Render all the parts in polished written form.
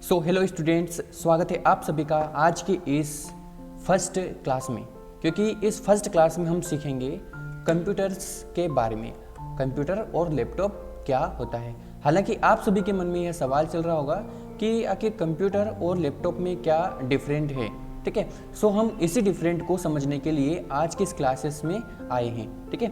So hello students, स्वागत है आप सभी का आज के इस फर्स्ट क्लास में। क्योंकि इस फर्स्ट क्लास में हम सीखेंगे कंप्यूटर्स के बारे में, कंप्यूटर और लैपटॉप क्या होता है। हालांकि आप सभी के मन में यह सवाल चल रहा होगा कि आखिर कंप्यूटर और लैपटॉप में क्या डिफरेंट है। ठीक है, सो हम इसी डिफरेंट को समझने के लिए आज के इस क्लासेस में आए हैं। ठीक है,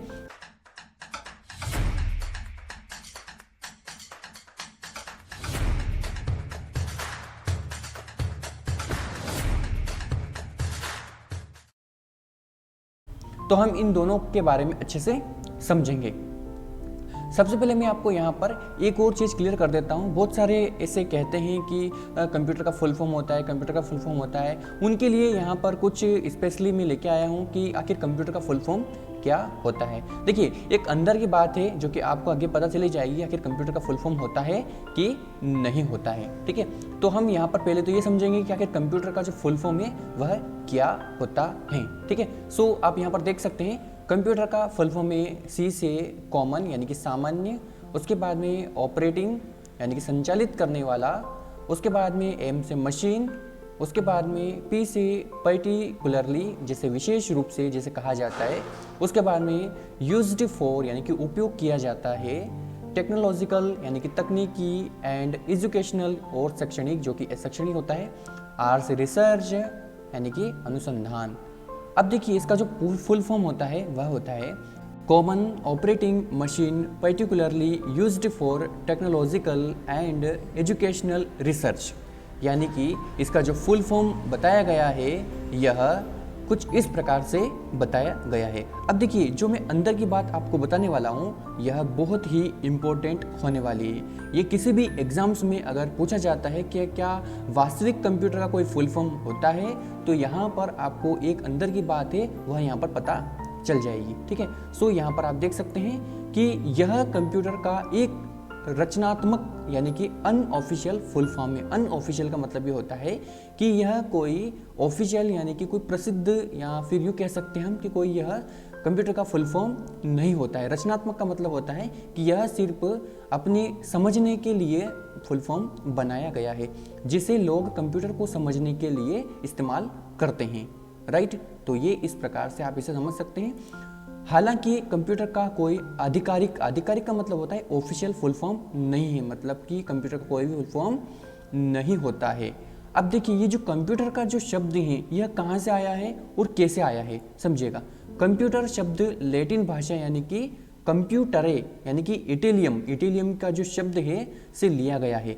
तो हम इन दोनों के बारे में अच्छे से समझेंगे। सबसे पहले मैं आपको यहाँ पर एक और चीज़ क्लियर कर देता हूँ। बहुत सारे ऐसे कहते हैं कि कंप्यूटर का फुल फॉर्म होता है, कंप्यूटर का फुल फॉर्म होता है। उनके लिए यहाँ पर कुछ स्पेशली मैं लेके आया हूँ कि आखिर कंप्यूटर का फुल फॉर्म क्या होता है। देखिए, एक अंदर की बात है जो कि आपको आगे पता चली जाएगी आखिर कंप्यूटर का फुल फॉर्म होता है कि नहीं होता है। ठीक है, तो हम यहाँ पर पहले तो ये समझेंगे कि आखिर कंप्यूटर का जो फुल फॉर्म है वह क्या होता है। ठीक है, सो आप यहाँ पर देख सकते हैं कंप्यूटर का फुल फॉर्म है सी से कॉमन यानी कि सामान्य, उसके बाद में ऑपरेटिंग यानी कि संचालित करने वाला, उसके बाद में एम से मशीन, उसके बाद में पी से पर्टिकुलरली जिसे विशेष रूप से जिसे कहा जाता है, उसके बाद में यूज्ड फॉर यानी कि उपयोग किया जाता है, टेक्नोलॉजिकल यानी कि तकनीकी, एंड एजुकेशनल और शैक्षणिक जो कि शैक्षणिक होता है, आर से रिसर्च यानी कि अनुसंधान। अब देखिए, इसका जो फुल फॉर्म होता है वह होता है common operating machine particularly used for technological and educational research. यानी कि इसका जो फुल फॉर्म बताया गया है यह कुछ इस प्रकार से बताया गया है। अब देखिए, जो मैं अंदर की बात आपको बताने वाला हूँ यह बहुत ही इम्पोर्टेंट होने वाली है। ये किसी भी एग्जाम्स में अगर पूछा जाता है कि क्या वास्तविक कंप्यूटर का कोई फुल फॉर्म होता है, तो यहाँ पर आपको एक अंदर की बात है वह यहाँ पर पता चल जाएगी। ठीक है, सो यहाँ पर आप देख सकते हैं कि यह कंप्यूटर का एक रचनात्मक यानी कि अनऑफिशियल फुल फॉर्म है। अनऑफिशियल का मतलब ये होता है कि यह कोई ऑफिशियल यानी कि कोई प्रसिद्ध या फिर यूँ कह सकते हैं हम कि कोई यह कंप्यूटर का फुल फॉर्म नहीं होता है। रचनात्मक का मतलब होता है कि यह सिर्फ अपने समझने के लिए फुल फॉर्म बनाया गया है, जिसे लोग कंप्यूटर को समझने के लिए इस्तेमाल करते हैं। राइट, तो ये इस प्रकार से आप इसे समझ सकते हैं। हालांकि कंप्यूटर का कोई आधिकारिक का मतलब होता है ऑफिशियल फुल फॉर्म नहीं है, मतलब कि कंप्यूटर का कोई भी फुल फॉर्म नहीं होता है। अब देखिए, ये जो कंप्यूटर का जो शब्द है यह कहाँ से आया है और कैसे आया है, समझिएगा। कंप्यूटर शब्द लैटिन भाषा यानी कि कंप्यूटरे यानी कि इटेलियम का जो शब्द है से लिया गया है,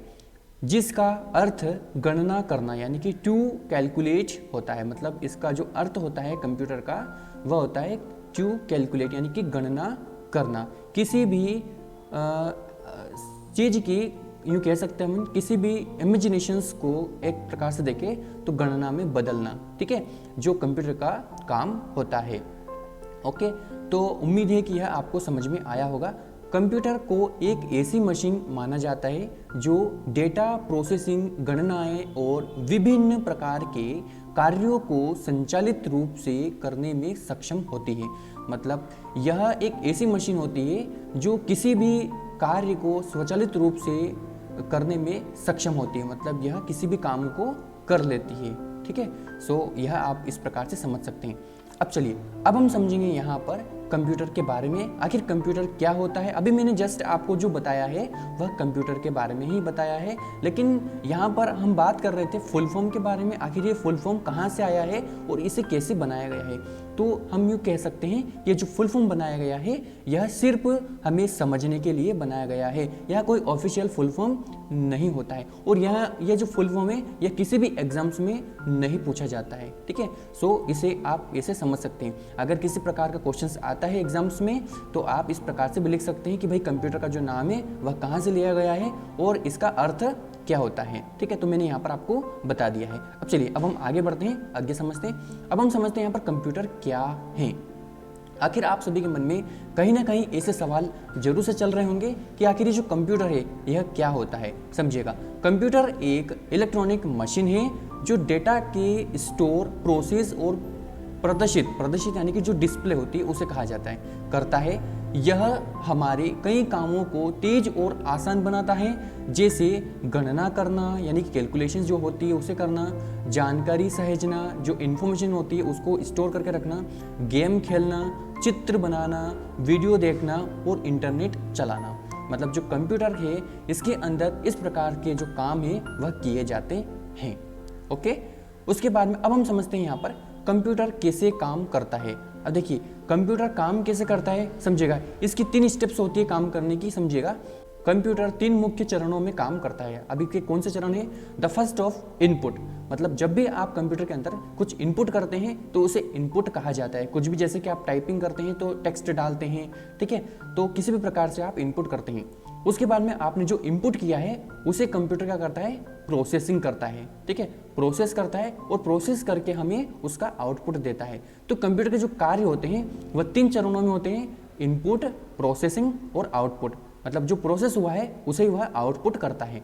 जिसका अर्थ गणना करना यानी कि टू कैलकुलेट होता है। मतलब इसका जो अर्थ होता है कंप्यूटर का वह होता है टू कैलकुलेट यानी कि गणना करना। किसी भी चीज़ की यूँ कह सकते हैं हम किसी भी इमेजिनेशंस को एक प्रकार से देखें तो गणना में बदलना। ठीक है, जो कंप्यूटर का काम होता है। ओके, तो उम्मीद है कि यह आपको समझ में आया होगा। कंप्यूटर को एक ऐसी मशीन माना जाता है जो डेटा प्रोसेसिंग, गणनाएं और विभिन्न प्रकार के कार्यों को संचालित रूप से करने में सक्षम होती है। मतलब यह एक ऐसी मशीन होती है जो किसी भी कार्य को स्वचालित रूप से करने में सक्षम होती है, मतलब यह किसी भी काम को कर लेती है। ठीक है, सो यह आप इस प्रकार से समझ सकते हैं। अब चलिए, अब हम समझेंगे यहाँ पर कंप्यूटर के बारे में, आखिर कंप्यूटर क्या होता है। अभी मैंने जस्ट आपको जो बताया है वह कंप्यूटर के बारे में ही बताया है, लेकिन यहाँ पर हम बात कर रहे थे फुल फॉर्म के बारे में। आखिर ये फुल फॉर्म कहाँ से आया है और इसे कैसे बनाया गया है। तो हम यूँ कह सकते हैं ये जो फुल फॉर्म बनाया गया है यह सिर्फ हमें समझने के लिए बनाया गया है, यह कोई ऑफिशियल फुल फॉर्म नहीं होता है। और यह जो फुल फॉर्म है यह किसी भी एग्जाम्स में नहीं पूछा जाता है। ठीक है, सो इसे आप ऐसे समझ सकते हैं। अगर किसी प्रकार का क्वेश्चन आता है एग्जाम्स में तो आप इस प्रकार से भी लिख सकते हैं कि भाई कंप्यूटर का जो नाम है वह कहाँ से लिया गया है और इसका अर्थ क्या होता है। ठीक है, तो मैंने यहाँ पर आपको बता दिया है। अब चलिए, अब हम आगे बढ़ते हैं, आगे समझते हैं। अब हम समझते हैं यहाँ पर कंप्यूटर क्या है। आखिर आप सभी के मन में कहीं ना कहीं ऐसे सवाल जरूर से चल रहे होंगे कि आखिर ये जो कंप्यूटर है यह क्या होता है। समझिएगा, कंप्यूटर एक इलेक्ट्रॉनिक मशीन है जो डेटा के स्टोर, प्रोसेस और प्रदर्शित यानी कि जो डिस्प्ले होती है उसे कहा जाता है, करता है। यह हमारे कई कामों को तेज और आसान बनाता है, जैसे गणना करना यानी कि कैलकुलेशंस जो होती है उसे करना, जानकारी सहेजना जो इन्फॉर्मेशन होती है उसको स्टोर करके रखना, गेम खेलना, चित्र बनाना, वीडियो देखना और इंटरनेट चलाना। मतलब जो कंप्यूटर है इसके अंदर इस प्रकार के जो काम है वह किए जाते हैं। ओके, उसके बाद में अब हम समझते हैं यहाँ पर कंप्यूटर कैसे काम करता है। अब देखिए कंप्यूटर काम कैसे करता है समझिएगा, इसकी 3 स्टेप्स होती है काम करने की, समझिएगा। कंप्यूटर 3 मुख्य चरणों में काम करता है। अभी के कौन से चरण है? द फर्स्ट ऑफ इनपुट, मतलब जब भी आप कंप्यूटर के अंदर कुछ इनपुट करते हैं तो उसे इनपुट कहा जाता है। कुछ भी जैसे कि आप टाइपिंग करते हैं तो टेक्स्ट डालते हैं, ठीक है, तो किसी भी प्रकार से आप इनपुट करते हैं। उसके बाद में आपने जो इनपुट किया है उसे कंप्यूटर क्या करता है? प्रोसेसिंग करता है, ठीक है, प्रोसेस करता है और प्रोसेस करके हमें उसका आउटपुट देता है। तो कंप्यूटर के जो कार्य होते हैं वह 3 चरणों में होते हैं, इनपुट, प्रोसेसिंग और आउटपुट। मतलब जो प्रोसेस हुआ है उसे वह आउटपुट करता है।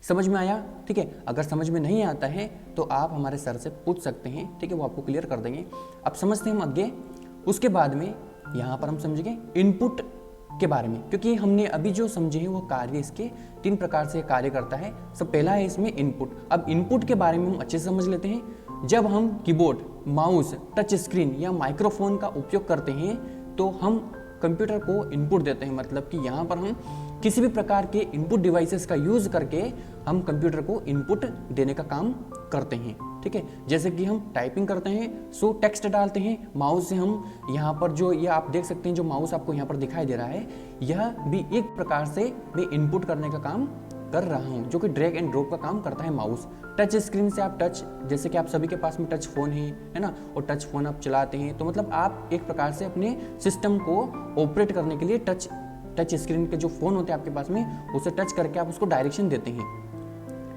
समझ में आया? ठीक है, अगर समझ में नहीं आता है तो आप हमारे सर से पूछ सकते हैं, ठीक है, वो आपको क्लियर कर देंगे। अब समझते हैं हम आगे। उसके बाद में यहाँ पर हम समझेंगे इनपुट के बारे में, क्योंकि हमने अभी जो समझे हैं वो कार्य इसके 3 प्रकार से कार्य करता है। सब पहला है इसमें इनपुट। अब इनपुट के बारे में हम अच्छे से समझ लेते हैं। जब हम कीबोर्ड, माउस, टच स्क्रीन या माइक्रोफोन का उपयोग करते हैं तो हम कंप्यूटर को इनपुट देते हैं। मतलब कि यहाँ पर हम किसी भी प्रकार के इनपुट डिवाइसेस का यूज करके हम कंप्यूटर को इनपुट देने का काम करते हैं, ठीक है। जैसे कि हम टाइपिंग करते हैं सो टेक्स्ट डालते हैं, माउस से हम यहाँ पर जो ये आप देख सकते हैं जो माउस आपको यहाँ पर दिखाई दे रहा है, यह भी एक प्रकार से मैं इनपुट करने का काम कर रहा हूँ, जो कि ड्रैग एंड ड्रॉप का काम करता है माउस। टच स्क्रीन से आप टच, जैसे कि आप सभी के पास में टच फोन है ना, और टच फोन आप चलाते हैं तो मतलब आप एक प्रकार से अपने सिस्टम को ऑपरेट करने के लिए टच स्क्रीन के जो फोन होते हैं आपके पास में उसे टच करके आप उसको डायरेक्शन देते हैं,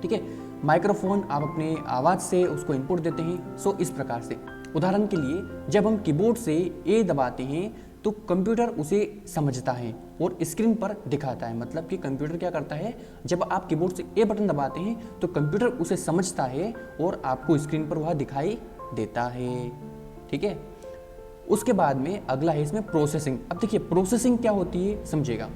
ठीक है। माइक्रोफोन आप अपने आवाज़ से उसको इनपुट देते हैं। सो इस प्रकार से उदाहरण के लिए जब हम कीबोर्ड से ए दबाते हैं तो कंप्यूटर उसे समझता है और स्क्रीन पर दिखाता है। मतलब कि कंप्यूटर क्या करता है, जब आप कीबोर्ड से ए बटन दबाते हैं तो कंप्यूटर उसे समझता है और आपको स्क्रीन पर वह दिखाई देता है, ठीक है। उसके बाद में अगला है इसमें प्रोसेसिंग। अब देखिए प्रोसेसिंग क्या होती है समझिएगा।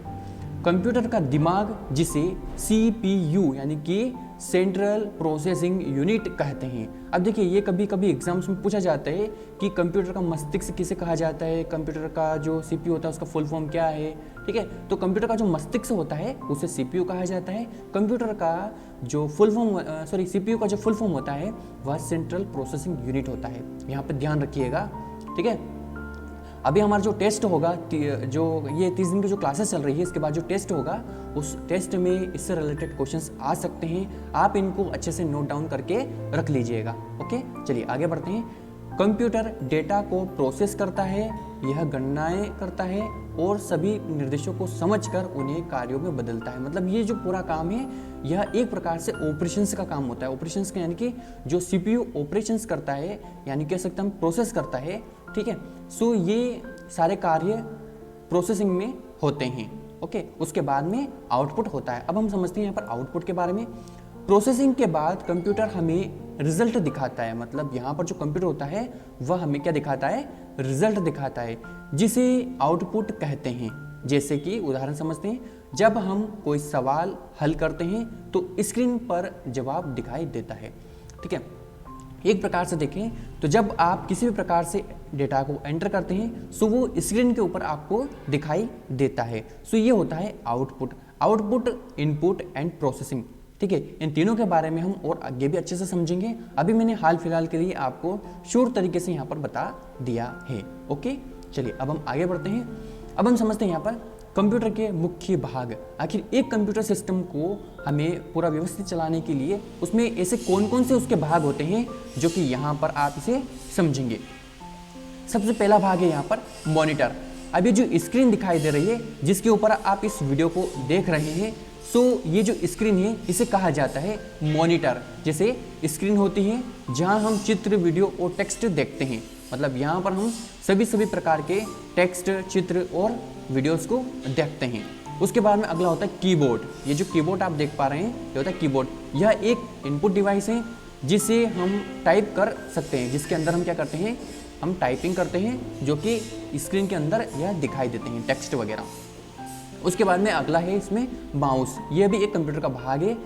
कंप्यूटर का दिमाग जिसे CPU यानी कि सेंट्रल प्रोसेसिंग यूनिट कहते हैं। अब देखिए ये कभी कभी एग्जाम्स में पूछा जाता है कि कंप्यूटर का मस्तिष्क किसे कहा जाता है, कंप्यूटर का जो CPU होता है उसका फुल फॉर्म क्या है, ठीक है। तो कंप्यूटर का जो मस्तिष्क होता है उसे CPU कहा जाता है। कंप्यूटर का जो फुल फॉर्म CPU का जो फुल फॉर्म होता है वह सेंट्रल प्रोसेसिंग यूनिट होता है। यहाँ पर ध्यान रखिएगा, ठीक है। अभी हमारा जो टेस्ट होगा, जो ये 30 दिन की जो क्लासेस चल रही है इसके बाद जो टेस्ट होगा उस टेस्ट में इससे रिलेटेड क्वेश्चंस आ सकते हैं। आप इनको अच्छे से नोट डाउन करके रख लीजिएगा। ओके, चलिए आगे बढ़ते हैं। कंप्यूटर डेटा को प्रोसेस करता है, यह गणनाएं करता है और सभी निर्देशों को समझकर उन्हें कार्यों में बदलता है। मतलब ये जो पूरा काम है यह एक प्रकार से ऑपरेशंस का काम होता है। ऑपरेशंस का यानी कि जो CPU ऑपरेशंस करता है, यानी कह सकते हैं हम प्रोसेस करता है, ठीक है। सो ये सारे कार्य प्रोसेसिंग में होते हैं, ओके। उसके बाद में आउटपुट होता है। अब हम समझते हैं यहाँ पर आउटपुट के बारे में। प्रोसेसिंग के बाद कंप्यूटर हमें रिजल्ट दिखाता है। मतलब यहाँ पर जो कंप्यूटर होता है वह हमें क्या दिखाता है, रिजल्ट दिखाता है, जिसे आउटपुट कहते हैं। जैसे कि उदाहरण समझते हैं, जब हम कोई सवाल हल करते हैं तो स्क्रीन पर जवाब दिखाई देता है, ठीक है। एक प्रकार से देखें तो जब आप किसी भी प्रकार से डेटा को एंटर करते हैं सो वो स्क्रीन के ऊपर आपको दिखाई देता है। सो ये होता है आउटपुट, इनपुट एंड प्रोसेसिंग, ठीक है। इन तीनों के बारे में हम और आगे भी अच्छे से समझेंगे। अभी मैंने हाल फिलहाल के लिए आपको श्योर तरीके से यहाँ पर बता दिया है, ओके। चलिए अब हम आगे बढ़ते हैं। अब हम समझते हैं यहाँ पर कंप्यूटर के मुख्य भाग। आखिर एक कंप्यूटर सिस्टम को हमें पूरा व्यवस्थित चलाने के लिए उसमें ऐसे कौन कौन से उसके भाग होते हैं जो कि यहाँ पर आप इसे समझेंगे। सबसे पहला भाग है यहाँ पर मॉनिटर। अभी जो स्क्रीन दिखाई दे रही है जिसके ऊपर आप इस वीडियो को देख रहे हैं, सो ये जो स्क्रीन है इसे कहा जाता है मॉनिटर। जैसे स्क्रीन होती है जहाँ हम चित्र, वीडियो और टेक्स्ट देखते हैं। मतलब यहाँ पर हम सभी प्रकार के टेक्स्ट, चित्र और वीडियोस को देखते हैं। उसके बाद में अगला होता है कीबोर्ड। ये जो कीबोर्ड आप देख पा रहे हैं ये होता है कीबोर्ड। यह एक इनपुट डिवाइस है जिसे हम टाइप कर सकते हैं, जिसके अंदर हम क्या करते हैं, हम टाइपिंग करते हैं जो कि स्क्रीन के अंदर यह दिखाई देते हैं टेक्स्ट वगैरह। उसके बाद में अगला है इसमें माउस। यह भी एक कंप्यूटर का भाग है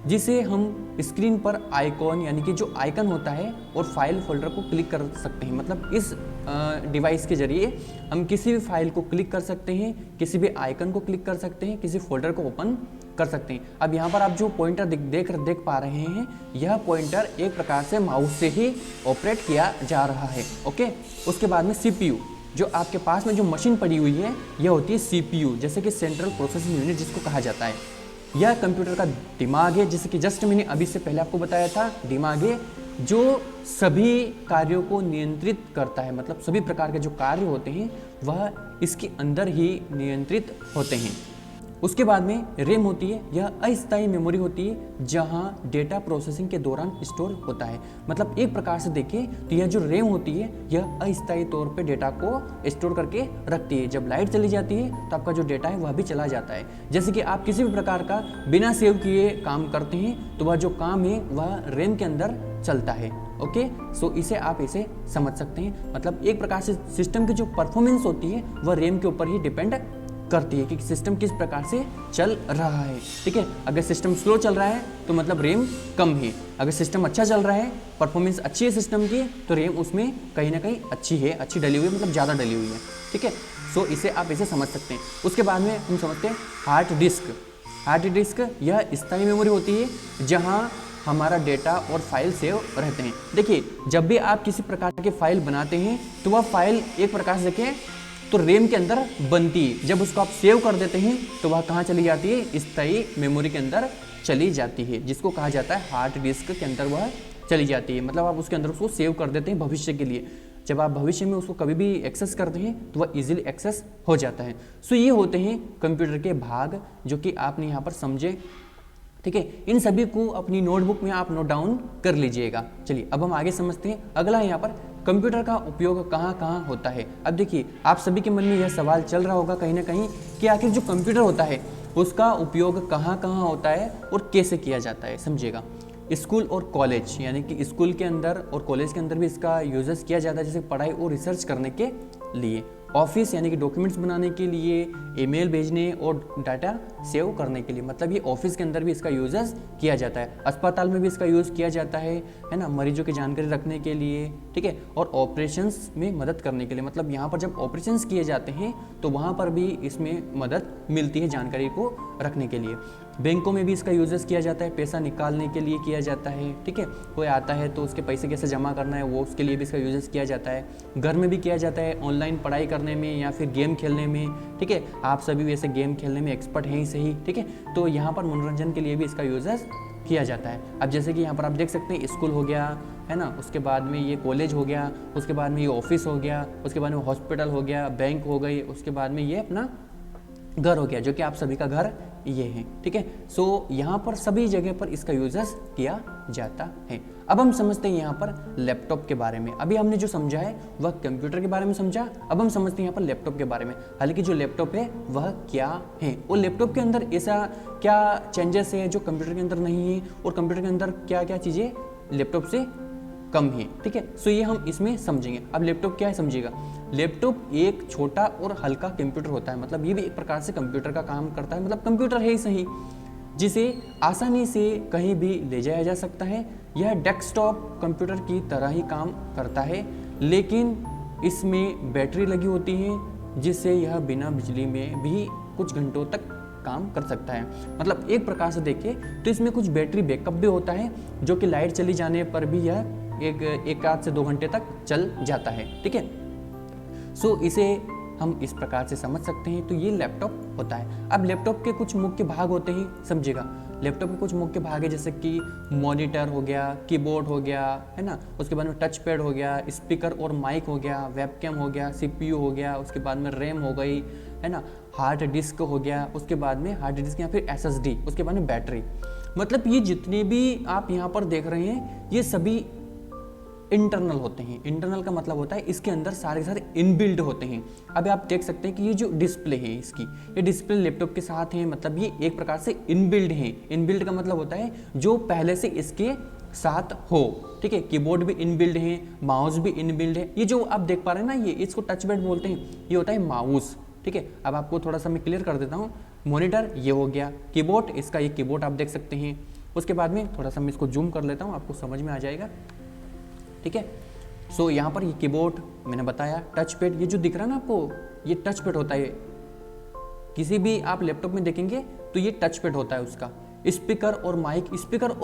जिसे हम स्क्रीन पर आइकॉन यानी कि जो आइकन होता है और फाइल फोल्डर को क्लिक कर सकते हैं। मतलब इस डिवाइस के जरिए हम किसी भी फाइल को क्लिक कर सकते हैं, किसी भी आइकन को क्लिक कर सकते हैं, किसी फोल्डर को ओपन कर सकते हैं। अब यहाँ पर आप जो पॉइंटर देख पा रहे हैं, यह पॉइंटर एक प्रकार से माउस से ही ऑपरेट किया जा रहा है। ओके, उसके बाद में CPU, जो आपके पास में जो मशीन पड़ी हुई है यह होती है CPU, जैसे कि सेंट्रल प्रोसेसिंग यूनिट जिसको कहा जाता है। यह कंप्यूटर का दिमाग है, जैसे कि जस्ट मैंने अभी से पहले आपको बताया था, दिमाग है जो सभी कार्यों को नियंत्रित करता है। मतलब सभी प्रकार के जो कार्य होते हैं वह इसके अंदर ही नियंत्रित होते हैं। उसके बाद में रैम होती है, यह अस्थायी मेमोरी होती है जहां डेटा प्रोसेसिंग के दौरान स्टोर होता है। मतलब एक प्रकार से देखें तो यह जो रैम होती है यह अस्थायी तौर पे डेटा को स्टोर करके रखती है। जब लाइट चली जाती है तो आपका जो डेटा है वह भी चला जाता है। जैसे कि आप किसी भी प्रकार का बिना सेव किए काम करते हैं तो वह जो काम है वह रैम के अंदर चलता है। ओके, सो इसे आप इसे समझ सकते हैं। मतलब एक प्रकार से सिस्टम की जो परफॉर्मेंस होती है वह रैम के ऊपर ही डिपेंड करती है कि सिस्टम किस प्रकार से चल रहा है। ठीक है, अगर सिस्टम स्लो चल रहा है तो मतलब रैम कम है, अगर सिस्टम अच्छा चल रहा है, परफॉर्मेंस अच्छी है सिस्टम की, तो रैम उसमें कहीं ना कहीं अच्छी है, अच्छी डली हुई है, मतलब ज़्यादा डली हुई है। ठीक है, सो इसे आप इसे समझ सकते हैं। उसके बाद में हम समझते हैं हार्ड डिस्क। हार्ड डिस्क यह स्थायी मेमोरी होती है जहाँ हमारा डेटा और फाइल सेव रहते हैं। देखिए, जब भी आप किसी प्रकार के फाइल बनाते हैं तो वह फाइल एक प्रकार से देखें तो रैम के अंदर बनती है। जब उसको आप सेव कर देते हैं तो वह कहाँ चली जाती है? स्थायी मेमोरी के अंदर चली जाती है, जिसको कहा जाता है हार्ड डिस्क के अंदर वह चली जाती है। मतलब आप उसके अंदर उसको सेव कर देते हैं भविष्य के लिए। जब आप भविष्य में उसको कभी भी एक्सेस करते हैं तो वह इजीली एक्सेस हो जाता है। सो ये होते हैं कंप्यूटर के भाग जो कि आपने यहाँ पर समझे। ठीक है, इन सभी को अपनी नोटबुक में आप नोट डाउन कर लीजिएगा। चलिए अब हम आगे समझते हैं। अगला है यहाँ पर कंप्यूटर का उपयोग कहाँ कहाँ होता है। अब देखिए, आप सभी के मन में यह सवाल चल रहा होगा कहीं ना कहीं कि आखिर जो कंप्यूटर होता है उसका उपयोग कहाँ कहाँ होता है और कैसे किया जाता है। समझिएगा, स्कूल और कॉलेज, यानी कि स्कूल के अंदर और कॉलेज के अंदर भी इसका यूजेस किया जाता है, जैसे पढ़ाई और रिसर्च करने के लिए। ऑफिस यानी कि डॉक्यूमेंट्स बनाने के लिए, ईमेल भेजने और डाटा सेव करने के लिए, मतलब ये ऑफिस के अंदर भी इसका यूजेस किया जाता है। अस्पताल में भी इसका यूज़ किया जाता है ना, मरीजों की जानकारी रखने के लिए। ठीक है, और ऑपरेशंस में मदद करने के लिए, मतलब यहाँ पर जब ऑपरेशंस किए जाते हैं तो वहाँ पर भी इसमें मदद मिलती है जानकारी को रखने के लिए। बैंकों में भी इसका यूजेस किया जाता है, पैसा निकालने के लिए किया जाता है। ठीक है, कोई आता है तो उसके पैसे कैसे जमा करना है वो उसके लिए भी इसका यूजेस किया जाता है। घर में भी किया जाता है, ऑनलाइन पढ़ाई करने में या फिर गेम खेलने में। ठीक है, आप सभी वैसे गेम खेलने में एक्सपर्ट हैं ही सही। ठीक है, तो यहाँ पर मनोरंजन के लिए भी इसका यूजेस किया जाता है। अब जैसे कि यहाँ पर आप देख सकते हैं स्कूल हो गया है ना, उसके बाद में ये कॉलेज हो गया, उसके बाद में ये ऑफिस हो गया, उसके बाद में हॉस्पिटल हो गया, बैंक हो गई, उसके बाद में ये अपना घर हो गया जो कि आप सभी का घर ये है। ठीक है, सो यहाँ पर सभी जगह पर इसका यूजेस किया जाता है। अब हम समझते हैं यहाँ पर लैपटॉप के बारे में। अभी हमने जो समझा है वह कंप्यूटर के बारे में समझा, अब हम समझते हैं यहाँ पर लैपटॉप के बारे में। हालांकि जो लैपटॉप है वह क्या है और लैपटॉप के अंदर ऐसा क्या चेंजेस है जो कंप्यूटर के अंदर नहीं है, और कंप्यूटर के अंदर क्या क्या चीज़ें लैपटॉप से कम है। ठीक है, सो ये हम इसमें समझेंगे। अब लैपटॉप क्या है समझिएगा। लैपटॉप एक छोटा और हल्का कंप्यूटर होता है, मतलब ये भी एक प्रकार से कंप्यूटर का काम करता है, मतलब कंप्यूटर है ही सही, जिसे आसानी से कहीं भी ले जाया जा सकता है। यह डेस्कटॉप कंप्यूटर की तरह ही काम करता है, लेकिन इसमें बैटरी लगी होती है जिससे यह बिना बिजली में भी कुछ घंटों तक काम कर सकता है। मतलब एक प्रकार से देखें तो इसमें कुछ बैटरी बैकअप भी होता है जो कि लाइट चली जाने पर भी यह एक आध से 2 घंटे तक चल जाता है। ठीक है, सो इसे हम इस प्रकार से समझ सकते हैं। तो ये लैपटॉप होता है। अब लैपटॉप के कुछ मुख्य भाग होते हैं, समझिएगा। लैपटॉप के कुछ मुख्य भाग है जैसे कि मॉनिटर हो गया, कीबोर्ड हो गया है ना, उसके बाद में टच पैड हो गया, स्पीकर और माइक हो गया, वेबकैम हो गया, CPU हो गया, उसके बाद में रैम हो गई है ना, हार्ड डिस्क हो गया, उसके बाद में हार्ड डिस्क या फिर SSD, उसके बाद में बैटरी। मतलब ये जितने भी आप यहाँ पर देख रहे हैं ये सभी इंटरनल होते हैं। इंटरनल का मतलब होता है इसके अंदर सारे सारे इनबिल्ड होते हैं। अब आप देख सकते हैं कि ये जो डिस्प्ले है इसकी, ये डिस्प्ले लैपटॉप के साथ है, मतलब ये एक प्रकार से इनबिल्ड है। इनबिल्ड का मतलब होता है जो पहले से इसके साथ हो। ठीक है, कीबोर्ड भी इनबिल्ड है, माउस भी इनबिल्ड है। ये जो आप देख पा रहे हैं ना, ये इसको टच पैड बोलते हैं, ये होता है माउस। ठीक है, अब आपको थोड़ा सा मैं क्लियर कर देता हूँ। मॉनिटर ये हो गया, कीबोर्ड इसका ये कीबोर्ड आप देख सकते हैं। उसके बाद में थोड़ा सा मैं इसको जूम कर लेता हूँ, आपको समझ में आ जाएगा। ठीक है, सो यहाँ पर ये कीबोर्ड मैंने बताया, टच पैड ये जो दिख रहा है ना आपको, ये टच पैड होता है। किसी भी आप लैपटॉप में देखेंगे तो ये टच पैड होता है उसका। स्पीकर और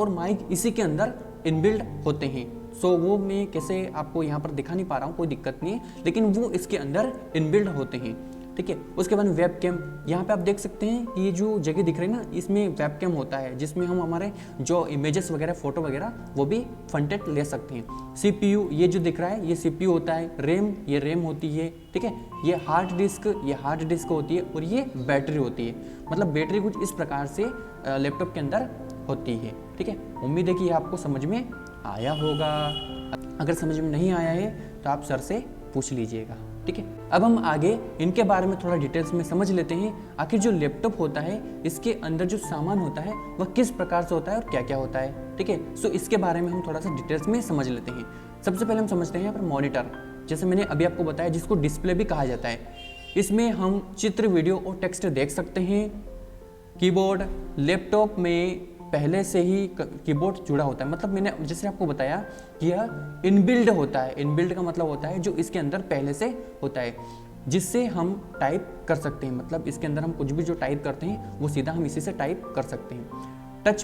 माइक इसी के अंदर इनबिल्ड होते हैं। सो वो मैं कैसे आपको यहाँ पर दिखा नहीं पा रहा हूँ, कोई दिक्कत नहीं है, लेकिन वो इसके अंदर इनबिल्ड होते हैं। ठीक है, उसके बाद वेब कैम, यहाँ पे आप देख सकते हैं कि ये जो जगह दिख रही है ना, इसमें वेब कैम होता है, जिसमें हम हमारे जो इमेजेस वगैरह, फोटो वगैरह वो भी फ्रंटेड ले सकते हैं। सीपीयू ये जो दिख रहा है, ये सीपीयू होता है। रैम ये रैम होती है। ठीक है, ये हार्ड डिस्क होती है, और ये बैटरी होती है। मतलब बैटरी कुछ इस प्रकार से लैपटॉप के अंदर होती है। ठीक है, उम्मीद है कि ये आपको समझ में आया होगा। अगर समझ में नहीं आया है तो आप सर से पूछ लीजिएगा। ठीक है, अब हम आगे इनके बारे में थोड़ा डिटेल्स में समझ लेते हैं। आखिर जो लैपटॉप होता है, इसके अंदर जो सामान होता है वह किस प्रकार से होता है और क्या क्या होता है। ठीक है, सो इसके बारे में हम थोड़ा सा डिटेल्स में समझ लेते हैं। सबसे पहले हम समझते हैं यहाँ पर मॉनिटर, जैसे मैंने अभी आपको बताया, जिसको डिस्प्ले भी कहा जाता है। इसमें हम चित्र, वीडियो और टेक्स्ट देख सकते हैं। कीबोर्ड, लैपटॉप में पहले से ही कीबोर्ड जुड़ा होता है। मतलब मैंने जैसे आपको बताया कि यह इनबिल्ड होता है। इनबिल्ड का मतलब होता है जो इसके अंदर पहले से होता है, जिससे हम टाइप कर सकते हैं। मतलब इसके अंदर हम कुछ भी जो टाइप करते हैं वो सीधा हम इसी से टाइप कर सकते हैं। टच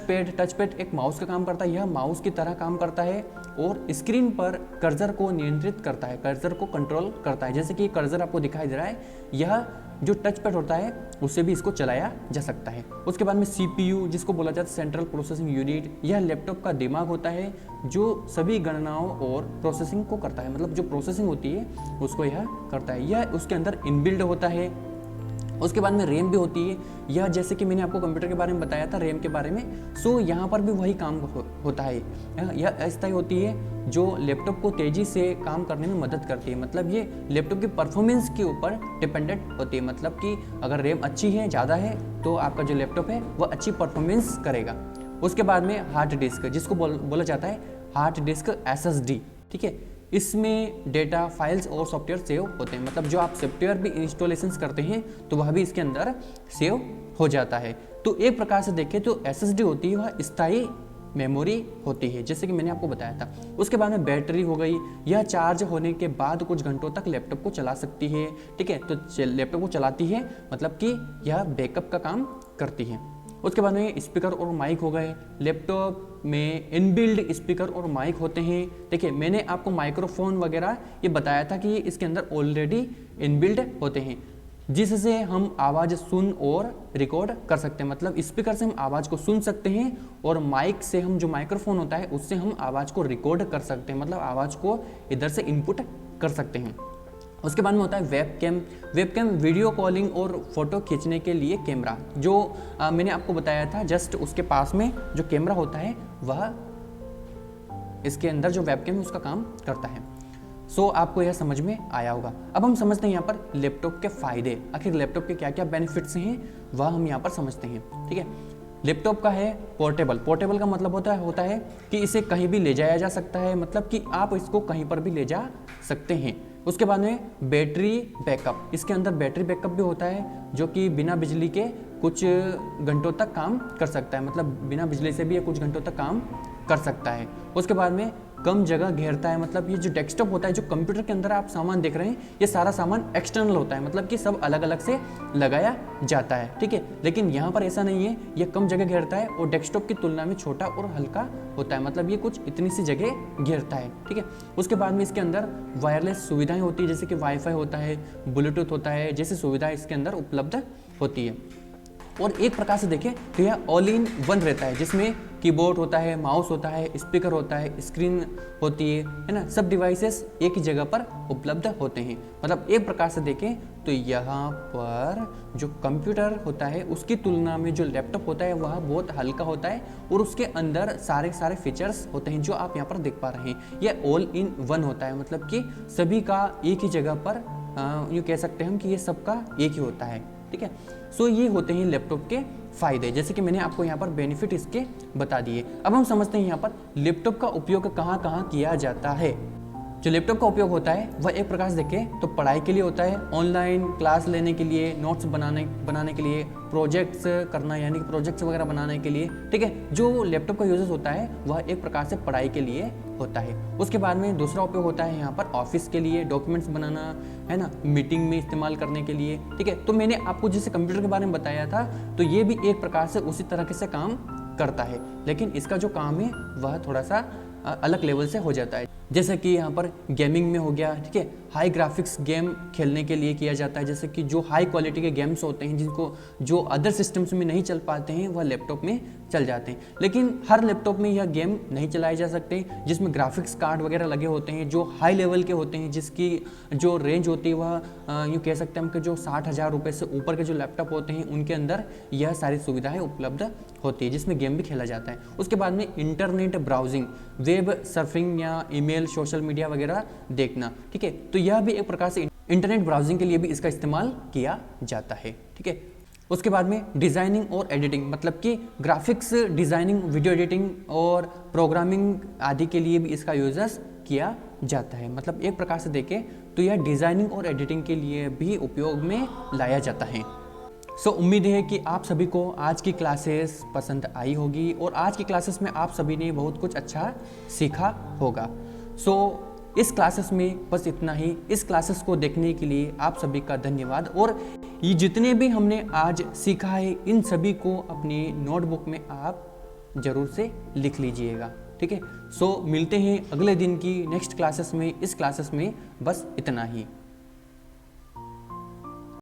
पैड एक माउस का काम करता है। यह माउस की तरह काम करता है और स्क्रीन पर कर्सर को नियंत्रित करता है, कर्सर को कंट्रोल करता है। जैसे कि कर्सर आपको दिखाई दे रहा है, यह जो टच पैड होता है उससे भी इसको चलाया जा सकता है। उसके बाद में सीपीयू, जिसको बोला जाता है सेंट्रल प्रोसेसिंग यूनिट, यह लैपटॉप का दिमाग होता है जो सभी गणनाओं और प्रोसेसिंग को करता है। मतलब जो प्रोसेसिंग होती है उसको यह करता है। यह उसके अंदर इनबिल्ड होता है। उसके बाद में रैम भी होती है। यह जैसे कि मैंने आपको कंप्यूटर के बारे में बताया था, रैम के बारे में, सो यहाँ पर भी वही काम होता है। यह अस्थायी होती है जो लैपटॉप को तेज़ी से काम करने में मदद करती है। मतलब ये लैपटॉप की परफॉर्मेंस के ऊपर डिपेंडेंट होती है। मतलब कि अगर रैम अच्छी है, ज़्यादा है, तो आपका जो लैपटॉप है वह अच्छी परफॉर्मेंस करेगा। उसके बाद में हार्ड डिस्क, जिसको बोला जाता है हार्ड डिस्क SSD। ठीक है, इसमें डेटा, फाइल्स और सॉफ्टवेयर सेव होते हैं। मतलब जो आप सॉफ्टवेयर भी इंस्टॉलेशंस करते हैं तो वह भी इसके अंदर सेव हो जाता है। तो एक प्रकार से देखें तो SSD होती है वह स्थायी मेमोरी होती है, जैसे कि मैंने आपको बताया था। उसके बाद में बैटरी हो गई, यह चार्ज होने के बाद कुछ घंटों तक लैपटॉप को चला सकती है। ठीक है, तो लैपटॉप को चलाती है, मतलब कि यह बैकअप का काम करती है। उसके बाद में स्पीकर और माइक हो गए। लैपटॉप में इनबिल्ड स्पीकर और माइक होते हैं। देखिए, मैंने आपको माइक्रोफोन वगैरह ये बताया था कि इसके अंदर ऑलरेडी इनबिल्ड होते हैं, जिससे हम आवाज़ सुन और रिकॉर्ड कर सकते हैं। मतलब स्पीकर से हम आवाज़ को सुन सकते हैं और माइक से हम, जो माइक्रोफोन होता है, उससे हम आवाज़ को रिकॉर्ड कर सकते हैं। मतलब आवाज़ को इधर से इनपुट कर सकते हैं। उसके बाद में होता है वेब कैम वीडियो कॉलिंग और फोटो खींचने के लिए कैमरा। जो मैंने आपको बताया था, जस्ट उसके पास में जो कैमरा होता है वह इसके अंदर जो वेब कैम है उसका काम करता है। सो आपको यह समझ में आया होगा। अब हम समझते हैं यहाँ पर लैपटॉप के फ़ायदे। आखिर लैपटॉप के क्या क्या बेनिफिट्स हैं वह हम यहाँ पर समझते हैं। ठीक है, लैपटॉप का है पोर्टेबल का मतलब होता है कि इसे कहीं भी ले जाया जा सकता है। मतलब कि आप इसको कहीं पर भी ले जा सकते हैं। उसके बाद में बैटरी बैकअप, इसके अंदर बैटरी बैकअप भी होता है, जो कि बिना बिजली के कुछ घंटों तक काम कर सकता है। मतलब बिना बिजली से भी ये कुछ घंटों तक काम कर सकता है। उसके बाद में कम जगह घेरता है। मतलब ये जो डेस्कटॉप होता है, जो कंप्यूटर के अंदर आप सामान देख रहे हैं, ये सारा सामान एक्सटर्नल होता है। मतलब कि सब अलग अलग से लगाया जाता है। ठीक है, लेकिन यहाँ पर ऐसा नहीं है। ये कम जगह घेरता है और डेस्कटॉप की तुलना में छोटा और हल्का होता है। मतलब ये कुछ इतनी सी जगह घेरता है। ठीक है, उसके बाद में इसके अंदर वायरलेस सुविधाएं होती है, जैसे कि वाईफाई होता है, ब्लूटूथ होता है, जैसी सुविधाएं इसके अंदर उपलब्ध होती है। और एक प्रकार से देखें तो यह ऑल इन वन रहता है, जिसमें कीबोर्ड होता है, माउस होता है, स्पीकर होता है, स्क्रीन होती है ना। सब डिवाइसेस एक ही जगह पर उपलब्ध होते हैं। मतलब एक प्रकार से देखें तो यहाँ पर जो कंप्यूटर होता है उसकी तुलना में जो लैपटॉप होता है वह बहुत हल्का होता है और उसके अंदर सारे फीचर्स होते हैं जो आप यहाँ पर देख पा रहे हैं। यह ऑल इन वन होता है, मतलब कि सभी का एक ही जगह पर यूँ कह सकते हैं हम कि ये सबका एक ही होता है। ठीक है। सो ये होते हैं लैपटॉप के फ़ायदे, जैसे कि मैंने आपको यहाँ पर बेनिफिट इसके बता दिए। अब हम समझते हैं यहाँ पर लैपटॉप का उपयोग कहाँ कहाँ किया जाता है। जो लैपटॉप का उपयोग होता है वह एक प्रकार से देखें तो पढ़ाई के लिए होता है, ऑनलाइन क्लास लेने के लिए, नोट्स बनाने के लिए, प्रोजेक्ट्स करना यानी कि प्रोजेक्ट्स वगैरह बनाने के लिए, ठीक है। जो लैपटॉप का यूजेस होता है वह एक प्रकार से पढ़ाई के लिए होता है। उसके बाद में दूसरा उपयोग होता है यहाँ पर ऑफिस के लिए, डॉक्यूमेंट्स बनाना है ना, मीटिंग में इस्तेमाल करने के लिए, ठीक है। तो मैंने आपको जैसे कंप्यूटर के बारे में बताया था, तो ये भी एक प्रकार से उसी तरह से काम करता है, लेकिन इसका जो काम है वह थोड़ा सा अलग लेवल से हो जाता है। जैसे कि यहाँ पर गेमिंग में हो गया, ठीक है, हाई ग्राफिक्स गेम खेलने के लिए किया जाता है, जैसे कि जो हाई क्वालिटी के गेम्स होते हैं जिनको जो अदर सिस्टम्स में नहीं चल पाते हैं वह लैपटॉप में चल जाते हैं। लेकिन हर लैपटॉप में यह गेम नहीं चलाए जा सकते जिसमें ग्राफिक्स कार्ड वगैरह लगे होते हैं, जो हाई लेवल के होते हैं, जिसकी जो रेंज होती है वह यूँ कह सकते हैं हम कि जो 60,000 रुपये से ऊपर के जो लैपटॉप होते हैं उनके अंदर यह सारी सुविधाएँ उपलब्ध होती है, जिसमें गेम भी खेला जाता है। उसके बाद में इंटरनेट ब्राउजिंग, वेब सर्फिंग या ईमेल, सोशल मीडिया वगैरह देखना, ठीक है। तो यह भी एक प्रकार से इंटरनेट ब्राउजिंग के लिए भी इसका इस्तेमाल किया जाता है, ठीक है। उसके बाद में डिज़ाइनिंग और एडिटिंग, मतलब कि ग्राफिक्स डिज़ाइनिंग, वीडियो एडिटिंग और प्रोग्रामिंग आदि के लिए भी इसका यूजेस किया जाता है। मतलब एक प्रकार से देखें तो यह डिज़ाइनिंग और एडिटिंग के लिए भी उपयोग में लाया जाता है। सो उम्मीद है कि आप सभी को आज की क्लासेस पसंद आई होगी और आज की क्लासेस में आप सभी ने बहुत कुछ अच्छा सीखा होगा। सो इस क्लासेस में बस इतना ही। इस क्लासेस को देखने के लिए आप सभी का धन्यवाद। और ये जितने भी हमने आज सीखा है इन सभी को अपनी नोटबुक में आप ज़रूर से लिख लीजिएगा, ठीक है। सो मिलते हैं अगले दिन की नेक्स्ट क्लासेस में। इस क्लासेस में बस इतना ही।